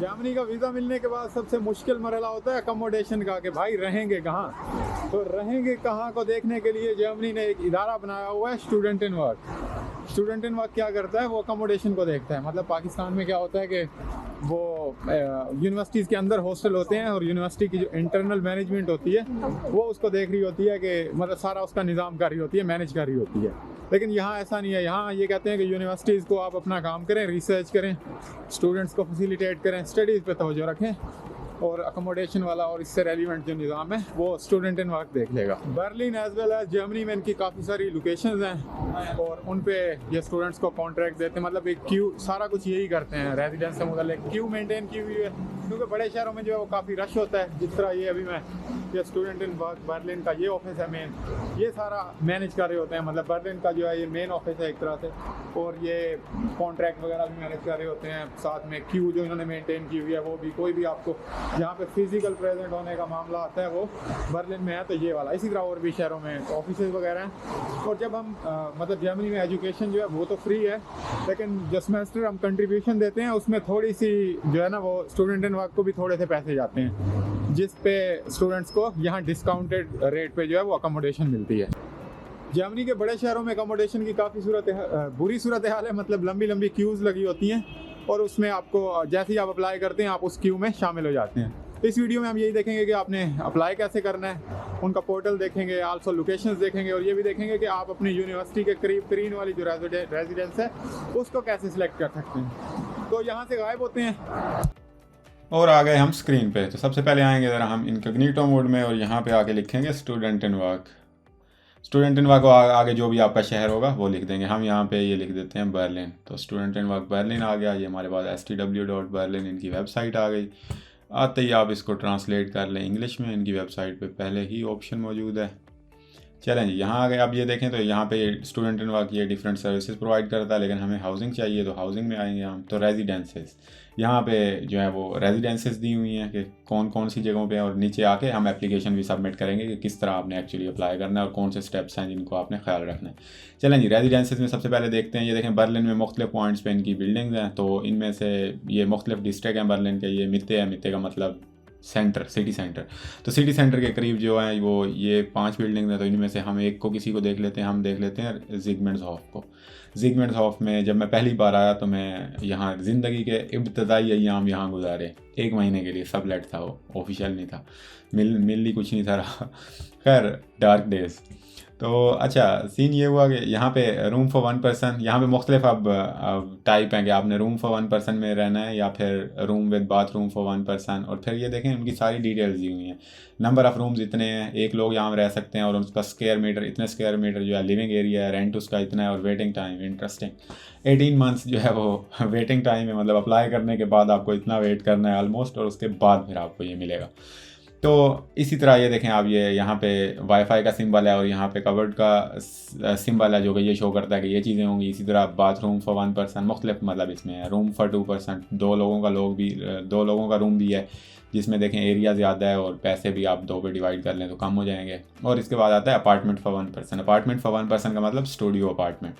Germany का visa मिलने के बाद सबसे मुश्किल मरहला होता है अकोमोडेशन का, कि भाई रहेंगे कहाँ। तो रहेंगे कहाँ को देखने के लिए जर्मनी ने एक इदारा बनाया हुआ है, student in work. Student in work क्या करता है, वो अकोमोडेशन को देखता है। मतलब पाकिस्तान में क्या होता है कि वो यूनिवर्सिटीज़ के अंदर हॉस्टल होते हैं और यूनिवर्सिटी की जो इंटरनल मैनेजमेंट होती है वो उसको देख रही होती है कि मतलब सारा उसका निज़ाम कर रही होती है, मैनेज कर रही होती है। लेकिन यहाँ ऐसा नहीं है। यहाँ ये कहते हैं कि यूनिवर्सिटीज़ को आप अपना काम करें, रिसर्च करें, स्टूडेंट्स को फैसिलिटेट करें, स्टडीज़ पे तवज्जो रखें, और अकोमोडेशन वाला और इससे रेलिवेंट जो निज़ाम है वो स्टूडेंट इन वर्क देख लेगा। Berlin as well as Germany में इनकी काफ़ी सारी लोकेशंस हैं और उन पे ये स्टूडेंट्स को कॉन्ट्रैक्ट देते हैं। मतलब एक क्यू, सारा कुछ यही करते हैं, रेजिडेंस से मुतल्लिक क्यू मेंटेन की हुई है, क्योंकि बड़े शहरों में जो है वो काफ़ी रश होता है। जिस तरह ये अभी मैं ये स्टूडेंट इन वर्क बर्लिन का ये ऑफिस है मेन, ये सारा मैनेज कर रहे होते हैं। मतलब बर्लिन का जो है ये मेन ऑफिस है एक तरह से, और ये कॉन्ट्रैक्ट वगैरह भी मैनेज कर रहे होते हैं। साथ में क्यू जो इन्होंने मेंटेन की हुई है वो भी, कोई भी आपको जहाँ पे फिजिकल प्रेजेंट होने का मामला आता है वो बर्लिन में है, तो ये वाला। इसी तरह और भी शहरों में ऑफिस वगैरह हैं। और जब हम मतलब जर्मनी में एजुकेशन जो है वो तो फ्री है, लेकिन जो सेमेस्टर हम कंट्रीब्यूशन देते हैं उसमें थोड़ी सी जो है ना वो स्टूडेंट इन वर्क को भी थोड़े से पैसे जाते हैं, जिस पे स्टूडेंट्स को यहाँ डिस्काउंटेड रेट पे जो है वो अकोमोडेशन मिलती है। जर्मनी के बड़े शहरों में अकोमोडेशन की काफ़ी बुरी सूरत हाल है। मतलब लंबी लंबी क्यूज़ लगी होती हैं और उसमें आपको जैसे ही आप अप्लाई करते हैं आप उस क्यू में शामिल हो जाते हैं। तो इस वीडियो में हम यही देखेंगे कि आपने अप्लाई कैसे करना है, उनका पोर्टल देखेंगे, आल्सो लोकेशंस देखेंगे, और ये भी देखेंगे कि आप अपनी यूनिवर्सिटी के करीब तरीन वाली जो रेजिडेंस है उसको कैसे सिलेक्ट कर सकते हैं। तो यहाँ से गायब होते हैं और आ गए हम स्क्रीन पे। तो सबसे पहले आएंगे ज़रा हम इनकॉग्निटो मोड में और यहाँ पे आके लिखेंगे student in work. Student in work आगे जो भी आपका शहर होगा वो लिख देंगे। हम यहाँ पे ये लिख देते हैं बर्लिन। तो स्टूडेंट इन वर्क बर्लिन आ गया। ये हमारे पास stw.berlin इनकी वेबसाइट आ गई। आते ही आप इसको ट्रांसलेट कर लें इंग्लिश में। इनकी वेबसाइट पे पहले ही ऑप्शन मौजूद है। चलें जी, यहाँ आ गए। अब ये देखें तो यहाँ पे स्टूडेंट इन वर्क ये डिफरेंट सर्विसेज प्रोवाइड करता है, लेकिन हमें हाउसिंग चाहिए तो हाउसिंग में आएंगे हम। तो रेजिडेंसेस, यहाँ पे जो है वो रेजिडेंसेस दी हुई हैं कि कौन कौन सी जगहों पे, और नीचे आके हम एप्लीकेशन भी सबमिट करेंगे कि किस तरह आपने एक्चुअली अप्लाई करना है और कौन से स्टेप्स हैं जिनको आपने ख्याल रखना है। चलें जी, रेजिडेंसेस में सबसे पहले देखते हैं। ये देखें बर्लिन में मुख्तलिफ पॉइंट्स पे इनकी बिल्डिंग्स हैं। तो इनमें से ये मुख्तलिफ डिस्ट्रिक्ट हैं बर्लिन के। ये मित्ते है, मित्ते का मतलब सेंटर, सिटी सेंटर। तो सिटी सेंटर के करीब जो है वो ये 5 बिल्डिंग्स हैं। तो इनमें से हम एक को किसी को देख लेते हैं। हम देख लेते हैं ज़िगमेंट्सहोफ को। ज़िगमेंट्सहोफ में जब मैं पहली बार आया तो मैं यहाँ ज़िंदगी के इब्तदाई अय्याम यहाँ गुजारे। 1 महीने के लिए सबलेट था, वो ऑफिशियल नहीं था, मिल ही कुछ नहीं था रहा। खैर, डार्क डेज। तो अच्छा, सीन ये हुआ कि यहाँ पे रूम फॉर 1 पर्सन, यहाँ पे मुख्तलिफ अब टाइप हैं कि आपने रूम फॉर 1 पर्सन में रहना है या फिर room with bathroom for 1 person. और फिर ये देखें उनकी सारी डिटेल्स दी हुई हैं। नंबर ऑफ़ रूम्स इतने हैं, एक लोग यहाँ रह सकते हैं, और उसका स्क्वायर मीटर, इतने स्क्वायर मीटर जो है लिविंग एरिया है, रेंट उसका इतना है, और वेटिंग टाइम इंटरेस्टिंग 18 मंथ्स जो है वो वेटिंग टाइम है। मतलब अप्लाई करने के बाद आपको इतना वेट करना है ऑलमोस्ट, और उसके बाद फिर आपको ये मिलेगा। तो इसी तरह ये देखें आप, ये यहाँ पे वाईफाई का सिंबल है और यहाँ पे कवर्ड का सिंबल है जो कि ये शो करता है कि ये चीज़ें होंगी। इसी तरह बाथरूम फॉर 1 पर्सन मुख्तलिफ मतलब इसमें है। रूम फॉर 2 पर्सन, 2 लोगों का रूम भी है, जिसमें देखें एरिया ज़्यादा है और पैसे भी आप 2 पे डिवाइड कर लें तो कम हो जाएंगे। और इसके बाद आता है apartment for 1 person. Apartment for 1 person का मतलब स्टूडियो अपार्टमेंट।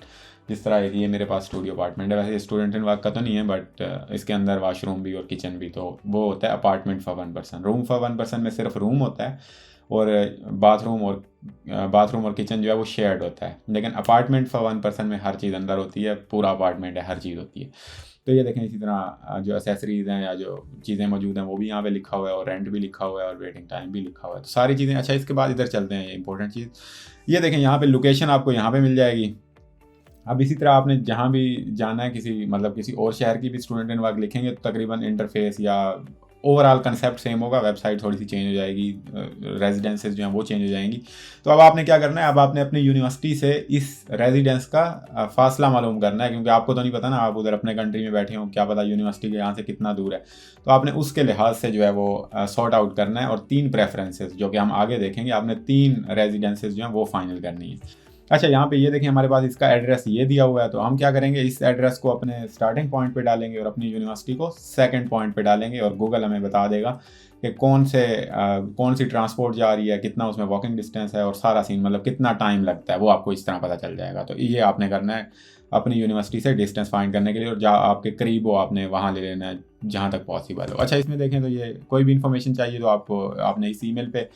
जिस तरह ये मेरे पास स्टूडियो अपार्टमेंट है, वैसे स्टूडेंट इन वर्क का तो नहीं है, बट इसके अंदर वाशरूम भी और किचन भी, तो वो होता है apartment for 1 person. Room for 1 person में सिर्फ रूम होता है और बाथरूम और किचन जो है वो शेयर्ड होता है। लेकिन अपार्टमेंट फॉर 1 पर्सन में हर चीज़ अंदर होती है, पूरा अपार्टमेंट है, हर चीज़ होती है। तो ये देखें, इसी तरह जो एसेसरीज़ हैं या जो चीज़ें मौजूद हैं वो भी यहाँ पे लिखा हुआ है, और रेंट भी लिखा हुआ है, और वेटिंग टाइम भी लिखा हुआ है। तो सारी चीज़ें। अच्छा, इसके बाद इधर चलते हैं, ये इंपॉर्टेंट चीज़ ये देखें, यहाँ पे लोकेशन आपको यहाँ पे मिल जाएगी। अब इसी तरह आपने जहाँ भी जाना है, किसी और शहर की भी स्टूडेंट इन वर्क लिखेंगे तो तकरीबन इंटरफेस या ओवरऑल कंसेप्ट सेम होगा। वेबसाइट थोड़ी सी चेंज हो जाएगी, रेजिडेंसेस जो हैं वो चेंज हो जाएंगी। तो अब आपने क्या करना है, अब आपने अपनी यूनिवर्सिटी से इस रेजिडेंस का फासला मालूम करना है, क्योंकि आपको तो नहीं पता ना, आप उधर अपने कंट्री में बैठे हो, क्या पता यूनिवर्सिटी के यहाँ से कितना दूर है। तो आपने उसके लिहाज से जो है वो सॉर्ट आउट करना है, और 3 प्रेफरेंसेस जो कि हम आगे देखेंगे, आपने 3 रेजिडेंसेस जो हैं वो फाइनल करनी है। अच्छा, यहाँ पे ये देखें हमारे पास इसका एड्रेस ये दिया हुआ है। तो हम क्या करेंगे, इस एड्रेस को अपने स्टार्टिंग पॉइंट पे डालेंगे और अपनी यूनिवर्सिटी को सेकंड पॉइंट पे डालेंगे, और गूगल हमें बता देगा कि कौन सी ट्रांसपोर्ट जा रही है, कितना उसमें वॉकिंग डिस्टेंस है, और सारा सीन, मतलब कितना टाइम लगता है, वो आपको इस तरह पता चल जाएगा। तो ये आपने करना है अपनी यूनिवर्सिटी से डिस्टेंस फाइंड करने के लिए, और जहाँ आपके करीब हो आपने वहाँ ले लेना है जहाँ तक पॉसिबल हो। अच्छा, इसमें देखें तो ये कोई भी इन्फॉर्मेशन चाहिए तो आपने इस ईमेल पे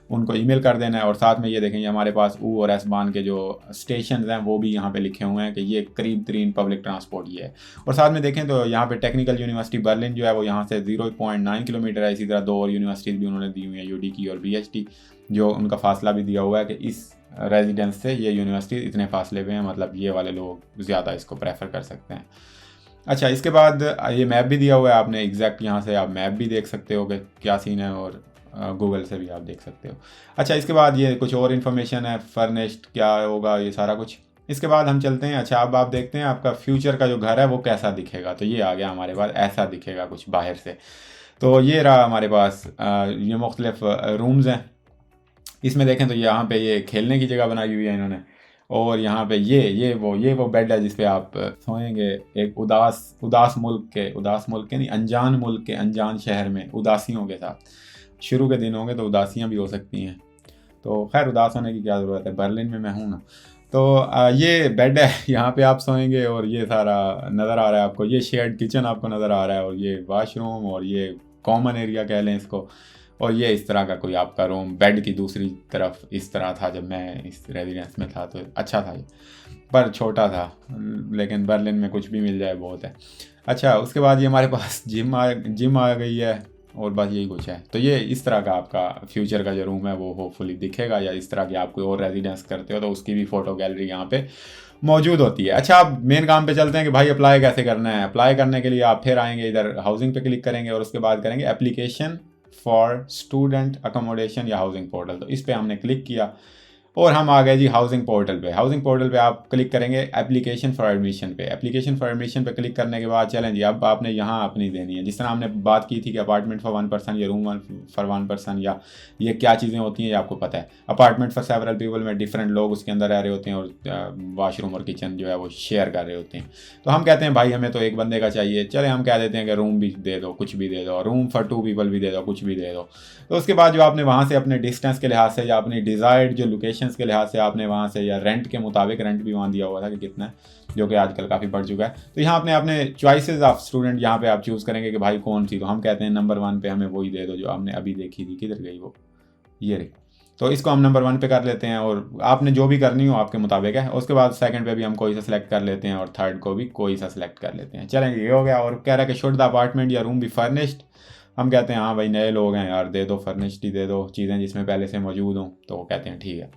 उनको ईमेल कर देना है। और साथ में ये देखें ये हमारे पास ऊ और एस बान के जो स्टेशन हैं वो भी यहाँ पे लिखे हुए हैं कि ये करीब तरीन पब्लिक ट्रांसपोर्ट ये है। और साथ में देखें तो यहाँ पे टेक्निकल यूनिवर्सिटी बर्लिन जो है वो यहाँ से 0.9 किलोमीटर है। इसी तरह 2 और यूनिवर्सिटीज़ भी उन्होंने दी हुई हैं, UD की और BHT, जो उनका फासला भी दिया हुआ है कि इस रेजिडेंस से ये यूनिवर्सिटी इतने फासले पे हैं, मतलब ये वाले लोग ज़्यादा इसको प्रेफर कर सकते हैं। अच्छा, इसके बाद ये मैप भी दिया हुआ है, आपने एग्जैक्ट यहाँ से आप मैप भी देख सकते हो कि क्या सीन है, और गूगल से भी आप देख सकते हो। अच्छा, इसके बाद ये कुछ और इन्फॉर्मेशन है, फर्निश्ड क्या होगा ये सारा कुछ। इसके बाद हम चलते हैं। अच्छा, अब आप देखते हैं आपका फ्यूचर का जो घर है वो कैसा दिखेगा। तो ये आ गया हमारे पास, ऐसा दिखेगा कुछ बाहर से। तो ये रहा हमारे पास ये मुख्तलिफ रूम्स हैं। इसमें देखें तो यहाँ पे ये खेलने की जगह बनाई हुई है इन्होंने, और यहाँ पे ये वो बेड है जिस पे आप सोएंगे एक उदास मुल्क के नहीं, अनजान मुल्क के अनजान शहर में उदासियों के साथ। शुरू के दिन होंगे तो उदासियाँ भी हो सकती हैं, तो खैर उदास होने की क्या ज़रूरत है, बर्लिन में मैं हूँ ना। तो ये बेड है, यहाँ पे आप सोएंगे, और ये सारा नज़र आ रहा है आपको, ये शेयर्ड किचन आपको नज़र आ रहा है, और ये वाशरूम, और ये कॉमन एरिया कह लें इसको। और ये इस तरह का कोई आपका रूम, बेड की दूसरी तरफ इस तरह था जब मैं इस रेजिडेंस में था, तो अच्छा था ये, पर छोटा था, लेकिन बर्लिन में कुछ भी मिल जाए बहुत है। अच्छा, उसके बाद ये हमारे पास जिम आ गई है, और बस यही कुछ है। तो ये इस तरह का आपका फ्यूचर का जो रूम है वो होपफुली दिखेगा, या इस तरह की आप कोई और रेजिडेंस करते हो तो उसकी भी फ़ोटो गैलरी यहाँ पे मौजूद होती है। अच्छा, आप मेन काम पे चलते हैं कि भाई अप्लाई कैसे करना है। अप्लाई करने के लिए आप फिर आएंगे इधर हाउसिंग पे क्लिक करेंगे, और उसके बाद करेंगे एप्लीकेशन फॉर स्टूडेंट अकोमोडेशन या हाउसिंग पोर्टल। तो इस पर हमने क्लिक किया और हम आ गए जी हाउसिंग पोर्टल पे। हाउसिंग पोर्टल पे आप क्लिक करेंगे एप्लीकेशन फॉर एडमिशन पे। एप्लीकेशन फॉर एडमिशन पे क्लिक करने के बाद चलें जी, अब आपने यहाँ अपनी देनी है। जिस तरह हमने बात की थी कि अपार्टमेंट फॉर 1 पर्सन या रूम फॉर 1 पर्सन, या ये क्या चीज़ें होती हैं ये आपको पता है। अपार्टमेंट फॉर सेवरल पीपल में डिफरेंट लोग उसके अंदर रह रहे होते हैं, और वाशरूम और किचन जो है वो शेयर कर रहे होते हैं। तो हम कहते हैं भाई हमें तो एक बंदे का चाहिए, चले हम कह देते हैं कि रूम भी दे दो, कुछ भी दे दो, रूम फॉर 2 पीपल भी दे दो, कुछ भी दे दो। तो उसके बाद जो आपने वहाँ से अपने डिस्टेंस के लिहाज से या अपनी डिज़ायर्ड जो लोकेशंस के लिहाज से आपने वहाँ से, या रेंट के मुताबिक, रेंट भी वहाँ दिया हुआ था कि कितना है, जो कि आजकल काफ़ी बढ़ चुका है। तो यहाँ अपने चॉइसेस ऑफ स्टूडेंट यहाँ पे आप चूज़ करेंगे कि भाई कौन सी। तो हम कहते हैं नंबर 1 पे हमें वही दे दो जो हमने अभी देखी थी, किधर गई वो, ये रही। तो इसको हम नंबर 1 पे कर लेते हैं, और आपने जो भी करनी हो आपके मुताबिक है। उसके बाद सेकंड पे भी हम कोई सा सिलेक्ट कर लेते हैं, और थर्ड को भी कोई सा सिलेक्ट कर लेते हैं। चलेंगे, ये हो गया। और कह रहा है कि शुड द अपार्टमेंट या रूम भी फर्निश्ड। हम कहते हैं हाँ भाई नए लोग हैं यार, दे दो फर्निश्ड ही दे दो, चीज़ें जिसमें पहले से मौजूद हों। तो वो कहते हैं ठीक है।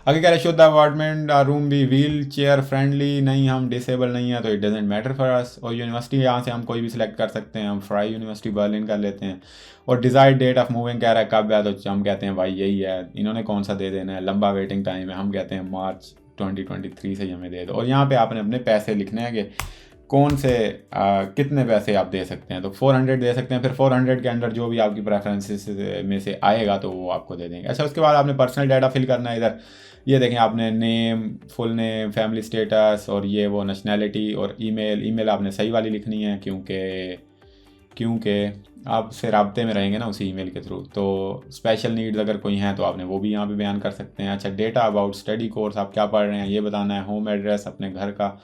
आगे कह रहे शुड द अपार्टमेंट रूम भी व्हील चेयर फ्रेंडली। नहीं, हम डिसेबल नहीं है तो it doesn't matter for us. और यूनिवर्सिटी यहाँ से हम कोई भी सिलेक्ट कर सकते हैं, हम फ्राई यूनिवर्सिटी बर्लिन कर लेते हैं। और डिज़ायर्ड डेट ऑफ मूविंग कह रहा है कब है, तो हम कहते हैं भाई यही है। इन्होंने कौन सा दे देना है, लंबा वेटिंग टाइम है, हम कहते हैं मार्च 2023 से ही हमें दे दो। और यहाँ पे आपने अपने पैसे लिखने हैं कि कौन से कितने पैसे आप दे सकते हैं। तो 400 दे सकते हैं, फिर 400 के अंदर जो भी आपकी प्रेफरेंसेस में से आएगा तो वो आपको दे देंगे। अच्छा, उसके बाद आपने पर्सनल डाटा फिल करना है। इधर ये देखें, आपने name, full name, family status, और ये वो नेशनैलिटी, और ईमेल आपने सही वाली लिखनी है, क्योंकि आपसे राब्ते में रहेंगे ना उसी ईमेल के थ्रू। तो स्पेशल नीड्स अगर कोई हैं तो आपने वो भी यहाँ पे बयान कर सकते हैं। अच्छा, डेटा अबाउट स्टडी कोर्स, आप क्या पढ़ रहे हैं ये बताना है। होम एड्रेस अपने घर का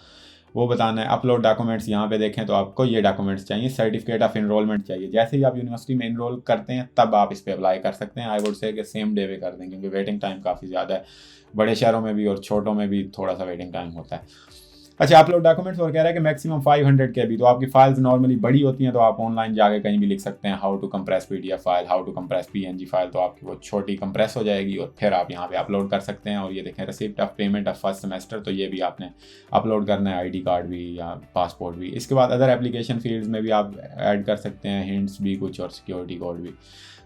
वो बताना है। अपलोड डॉक्यूमेंट्स, यहाँ पे देखें तो आपको ये डॉक्यूमेंट्स चाहिए। सर्टिफिकेट ऑफ इनरोलमेंट चाहिए। जैसे ही आप यूनिवर्सिटी में इनरोल करते हैं तब आप इस पर अप्लाई कर सकते हैं। आई वुड से कि सेम डे पे कर दें, क्योंकि वेटिंग टाइम काफ़ी ज़्यादा है, बड़े शहरों में भी और छोटों में भी थोड़ा सा वेटिंग टाइम होता है। अच्छा, अपलोड डॉक्यूमेंट्स और कह रहा है कि मैक्सिमम 500 KB। तो आपकी फाइल्स नॉर्मली बड़ी होती हैं, तो आप ऑनलाइन जाके कहीं भी लिख सकते हैं how to compress PDF file, how to compress PNG file. तो आपकी वो छोटी कंप्रेस हो जाएगी और फिर आप यहाँ पे अपलोड कर सकते हैं। और ये देखें receipt of payment of first semester, तो ये भी आपने अपलोड करना है, ID कार्ड भी या पासपोर्ट भी। इसके बाद अदर एप्लीकेशन फील्ड्स में भी आप ऐड कर सकते हैं, हिंट्स भी कुछ और सिक्योरिटी कोड भी।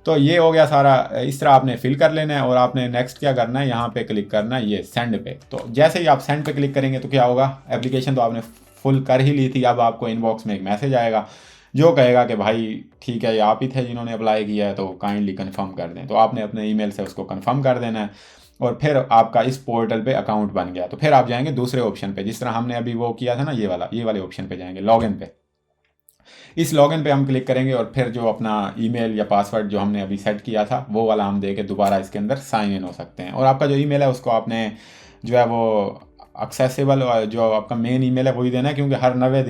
तो ये हो गया सारा। इस तरह आपने फिल कर लेना है, और आपने नेक्स्ट क्या करना है, यहाँ पे क्लिक करना है ये सेंड पे। तो जैसे ही आप सेंड पे क्लिक करेंगे तो क्या होगा, एप्लीकेशन तो आपने फुल कर ही ली थी, अब आपको इनबॉक्स में एक मैसेज आएगा जो कहेगा कि भाई ठीक है ये आप ही थे जिन्होंने अप्लाई किया है, तो काइंडली कंफर्म कर दें। तो आपने अपने ईमेल से उसको कंफर्म कर देना है, और फिर आपका इस पोर्टल पे अकाउंट बन गया। तो फिर आप जाएंगे दूसरे ऑप्शन पे, जिस तरह हमने अभी वो किया था ना, ये वाले ऑप्शन पे जाएंगे, लॉगिन पे। इस लॉगिन पे हम क्लिक करेंगे, और फिर जो अपना ईमेल या पासवर्ड जो हमने अभी सेट किया था वो वाला हम दे के दोबारा इसके अंदर साइन इन हो सकते हैं। और आपका जो ईमेल है उसको आपने जो है वो एक्सेसिबल जो आपका मेन ईमेल है वही देना है, क्योंकि हर 90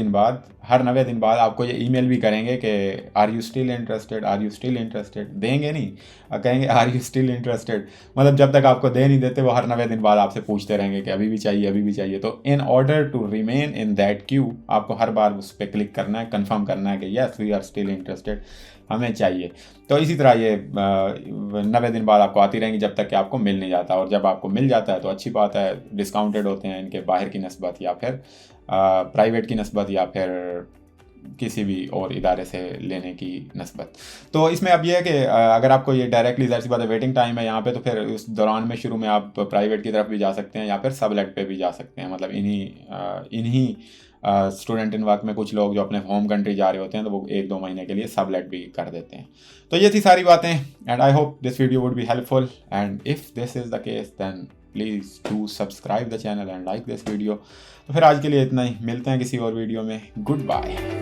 दिन बाद आपको ये ईमेल भी करेंगे कि आर यू स्टिल इंटरेस्टेड, देंगे नहीं, कहेंगे आर यू स्टिल इंटरेस्टेड, मतलब जब तक आपको दे नहीं देते वो हर 90 दिन बाद आपसे पूछते रहेंगे कि अभी भी चाहिए। तो in order to remain in that queue आपको हर बार उस पर क्लिक करना है, कन्फर्म करना है कि yes we are still interested, हमें चाहिए। तो इसी तरह ये 90 दिन बाद आपको आती रहेंगी जब तक कि आपको मिल नहीं जाता, और जब आपको मिल जाता है तो अच्छी बात है, डिस्काउंटेड होते हैं इनके बाहर की नस्बत या फिर प्राइवेट की नस्बत या फिर किसी भी और इदारे से लेने की नस्बत। तो इसमें अब ये है कि अगर आपको ये डायरेक्टली, ज़ाहिर सी बात है वेटिंग टाइम है यहाँ पे, तो फिर उस दौरान में शुरू में आप प्राइवेट की तरफ भी जा सकते हैं या फिर सबलेट पे भी जा सकते हैं। मतलब इन्हीं स्टूडेंट इन वर्क में कुछ लोग जो अपने होम कंट्री जा रहे होते हैं तो वो 1-2 महीने के लिए सबलेट भी कर देते हैं। तो ये थी सारी बातें, and I hope this video would be helpful, and if this is the case then please do subscribe the channel and like this video. तो फिर आज के लिए इतना ही, मिलते हैं किसी और वीडियो में, गुड बाय।